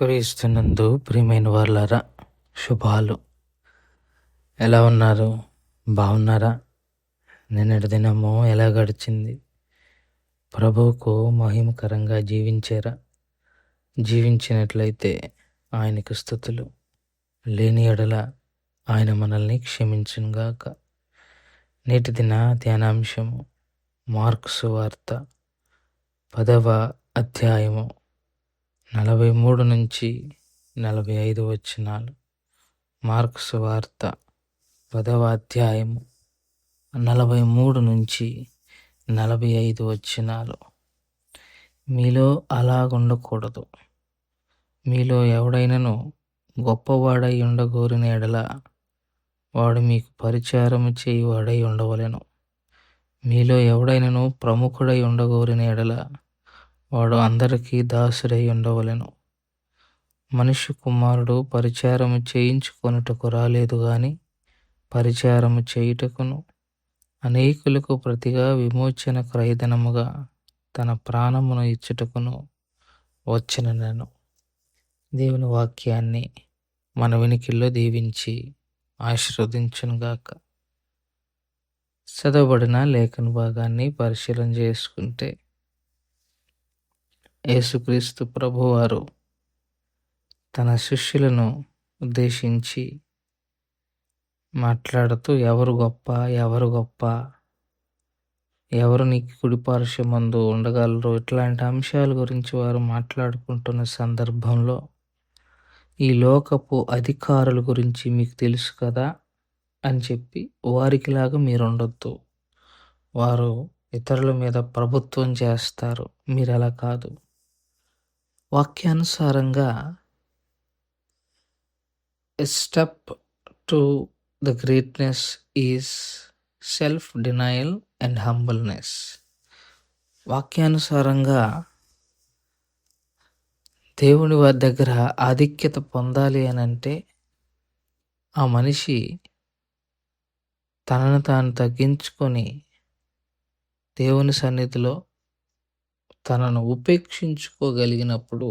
క్రీస్తునందు ప్రియమైన వాళ్ళారా, శుభాలు. ఎలా ఉన్నారు? బాగున్నారా? నిన్నటి దినము ఎలా గడిచింది? ప్రభువుకు మహిమకరంగా జీవించారా? జీవించినట్లయితే ఆయనకు స్తుతులు. లేని ఎడల ఆయన మనల్ని క్షమించునుగాక. నేటి దిన ధ్యానాంశము మార్కు సువార్త 10వ అధ్యాయము 43 నుంచి 45 వచనాలు. మార్కు సువార్త 10వ అధ్యాయము 43 నుంచి 45 వచనాలు. మీలో అలాగుండకూడదు. మీలో ఎవడైనను గొప్పవాడై ఉండగోరిన ఎడల వాడు మీకు పరిచారము చేయువాడై ఉండవలెను. మీలో ఎవడైనను ప్రముఖుడై ఉండగోరిన ఎడల వాడు అందరికీ దాసుడై ఉండవలెను. మనుష్య కుమారుడు పరిచారము చేయించుకొనుటకు రాలేదు గాని పరిచారము చేయుటకును అనేకులకు ప్రతిగా విమోచన క్రయధనముగా తన ప్రాణమును ఇచ్చుటకును వచ్చెననెను. దేవుని వాక్యాన్ని మన వినికిల్లో దీవించి ఆశీర్వదించునుగాక. చదవబడిన లేఖన భాగాన్ని పరిశీలన చేసుకుంటే, యేసుక్రీస్తు ప్రభువారు తన శిష్యులను ఉద్దేశించి మాట్లాడుతూ ఎవరు గొప్ప, ఎవరు నీకు కుడిపార్శ్వమందు ఉండగలరు, ఇట్లాంటి అంశాల గురించి వారు మాట్లాడుకుంటున్న సందర్భంలో ఈ లోకపు అధికారుల గురించి మీకు తెలుసు కదా అని చెప్పి వారికిలాగా మీరు ఉండొద్దు, వారు ఇతరుల మీద ప్రభుత్వం చేస్తారు, మీరు అలా కాదు. వాక్యానుసారంగా a step to the greatness is self-denial and humbleness. వాక్యానుసారంగా దేవుని వారి దగ్గర ఆధిక్యత పొందాలి అని అంటే ఆ మనిషి తనను తాను తగ్గించుకొని దేవుని సన్నిధిలో తనను ఉపేక్షించుకోగలిగినప్పుడు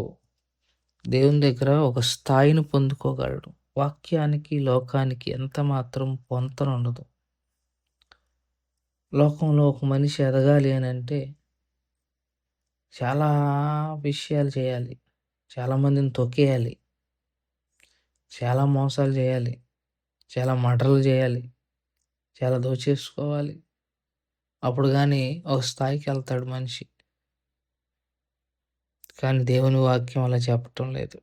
దేవుని దగ్గర ఒక స్థాయిని పొందుకోగలడు. వాక్యానికి లోకానికి ఎంత మాత్రం పొంతన ఉండదు. లోకంలో ఒక మనిషి ఎదగాలి అని అంటే చాలా విషయాలు చేయాలి, చాలామందిని తొక్కేయాలి, చాలా మోసాలు చేయాలి, చాలా మర్డర్లు చేయాలి, చాలా దోచేసుకోవాలి. అప్పుడు కానీ ఒక స్థాయికి వెళ్తాడు మనిషి. కానీ దేవుని వాక్యం అలా చెప్పటం లేదు.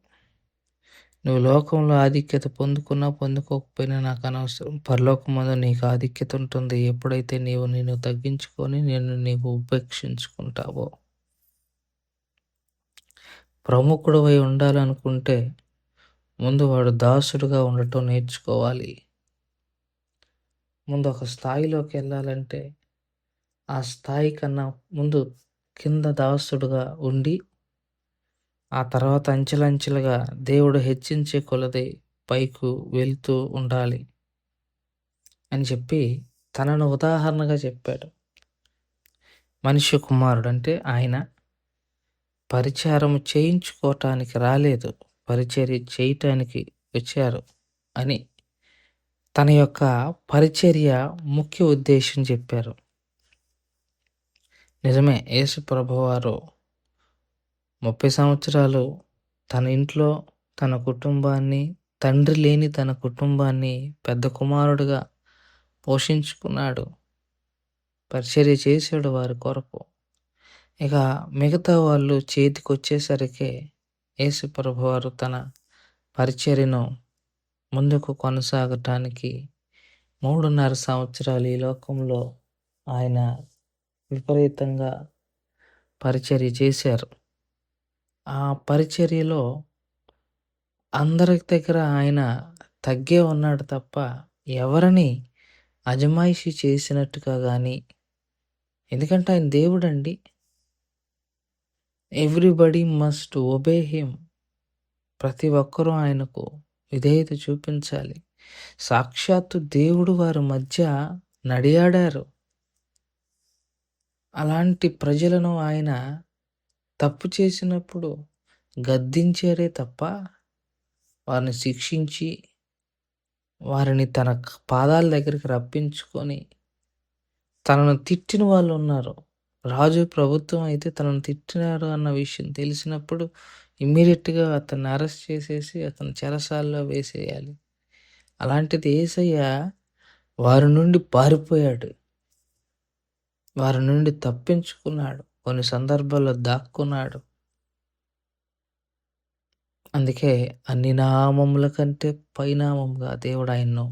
నువ్వు లోకంలో ఆధిక్యత పొందుకున్నా పొందుకోకపోయినా నాకు అనవసరం, పరలోకమందు నీకు ఆధిక్యత ఉంటుంది ఎప్పుడైతే నిన్ను తగ్గించుకొని నీవు ఉపేక్షించుకుంటావో. ప్రముఖుడు అయి ఉండాలనుకుంటే ముందు వాడు దాసుడుగా ఉండటం నేర్చుకోవాలి. ముందు ఒక స్థాయిలోకి వెళ్ళాలంటే ఆ స్థాయి కన్నా ముందు కింద దాసుడుగా ఉండి ఆ తర్వాత అంచెలంచెలుగా దేవుడు హెచ్చించే కొలది పైకి వెళ్తూ ఉండాలి అని చెప్పి తనను ఉదాహరణగా చెప్పాడు. మనుష్య కుమారుడు అంటే ఆయన పరిచారం చేయించుకోవటానికి రాలేదు, పరిచర్య చేయటానికి వచ్చారు అని తన యొక్క పరిచర్య ముఖ్య ఉద్దేశం చెప్పారు. నిజమే, యేసు ప్రభువారు 30 సంవత్సరాలు తన ఇంట్లో తన కుటుంబాన్ని, తండ్రి లేని తన కుటుంబాన్ని పెద్ద కుమారుడుగా పోషించుకున్నాడు, పరిచర్య చేశాడు వారి కొరకు. ఇక మిగతా వాళ్ళు చేతికి వచ్చేసరికి యేసు ప్రభువారు తన పరిచర్యను ముందుకు కొనసాగటానికి 3.5 సంవత్సరాలు ఈ లోకంలో ఆయన విపరీతంగా పరిచర్య చేశారు. ఆ పరిచర్యలో అందరి దగ్గర ఆయన తగ్గే ఉన్నాడు తప్ప ఎవరిని అజమాయిషి చేసినట్టుగా కానీ, ఎందుకంటే ఆయన దేవుడండి, ఎవ్రీబడి మస్ట్ ఒబే హిమ్, ప్రతి ఒక్కరూ ఆయనకు విధేయత చూపించాలి. సాక్షాత్తు దేవుడు వారి మధ్య నడియాడారు. అలాంటి ప్రజలను ఆయన తప్పు చేసినప్పుడు గద్దించారే తప్ప వారిని శిక్షించి వారిని తన పాదాల దగ్గరికి రప్పించుకొని తనను తిట్టిన వాళ్ళు ఉన్నారు. రాజు ప్రభుత్వం అయితే తనను తిట్టినారు అన్న విషయం తెలిసినప్పుడు ఇమ్మీడియేట్‌గా అతన్ని అరెస్ట్ చేసేసి అతన్ని చెరసాలలో వేసేయాలి. అలాంటిది యేసయ్య వారి నుండి పారిపోయాడు. వారి నుండి తప్పించుకున్నాడు. కొన్ని సందర్భాల్లో దాక్కున్నాడు. అందుకే అన్ని నామముల కంటే పైనామముగా దేవుడు ఆయన్ను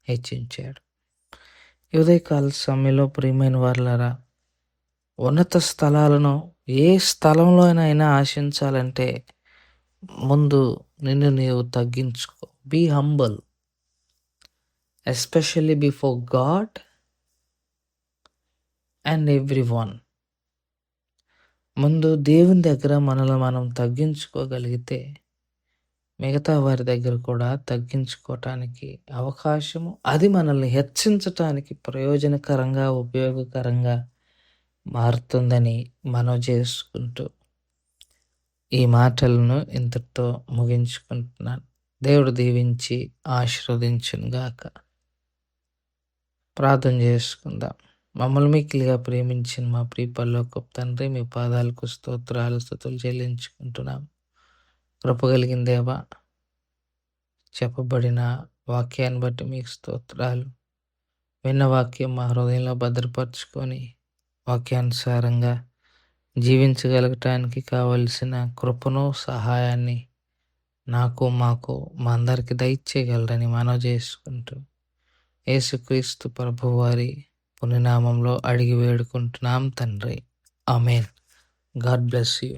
హెచ్చించాడు. ఈ ఉదయకాల సమయంలో ప్రియమైన వారలారా, ఉన్నత స్థలాలను ఏ స్థలంలోనైనా ఆశించాలంటే ముందు నిన్ను నీవు తగ్గించుకో. Be humble especially before God and everyone. ముందు దేవుని దగ్గర మనల్ని మనం తగ్గించుకోగలిగితే మిగతా వారి దగ్గర కూడా తగ్గించుకోవటానికి అవకాశము, అది మనల్ని హెచ్చించటానికి ప్రయోజనకరంగా, ఉపయోగకరంగా మారుతుందని మనవి చేసుకుంటూ ఈ మాటలను ఇంతటితో ముగించుకుంటున్నాను. దేవుడు దీవించి ఆశీర్వదించునుగాక. ప్రార్థన చేసుకుందాం. మమ్మల్ని మిక్కిలిగా ప్రేమించిన మా ప్రియ పరలోకపు తండ్రి, మీ పాదాలకు స్తోత్రాలు స్తుతులు చెల్లించుకుంటున్నాం. కృప కలిగిన దేవా, చెప్పబడిన వాక్యాన్ని బట్టి మీకు స్తోత్రాలు. విన్న వాక్యం మా హృదయంలో భద్రపరుచుకొని వాక్యానుసారంగా జీవించగలగటానికి కావలసిన కృపను, సహాయాన్ని నాకు, మాకు, మా అందరికి దయచేయగలరని మనవి చేసుకుంటూ యేసుక్రీస్తు ప్రభువారి పుణ్యనామంలో అడిగి వేడుకుంటున్నాం తండ్రి. ఆమేన్. God bless you.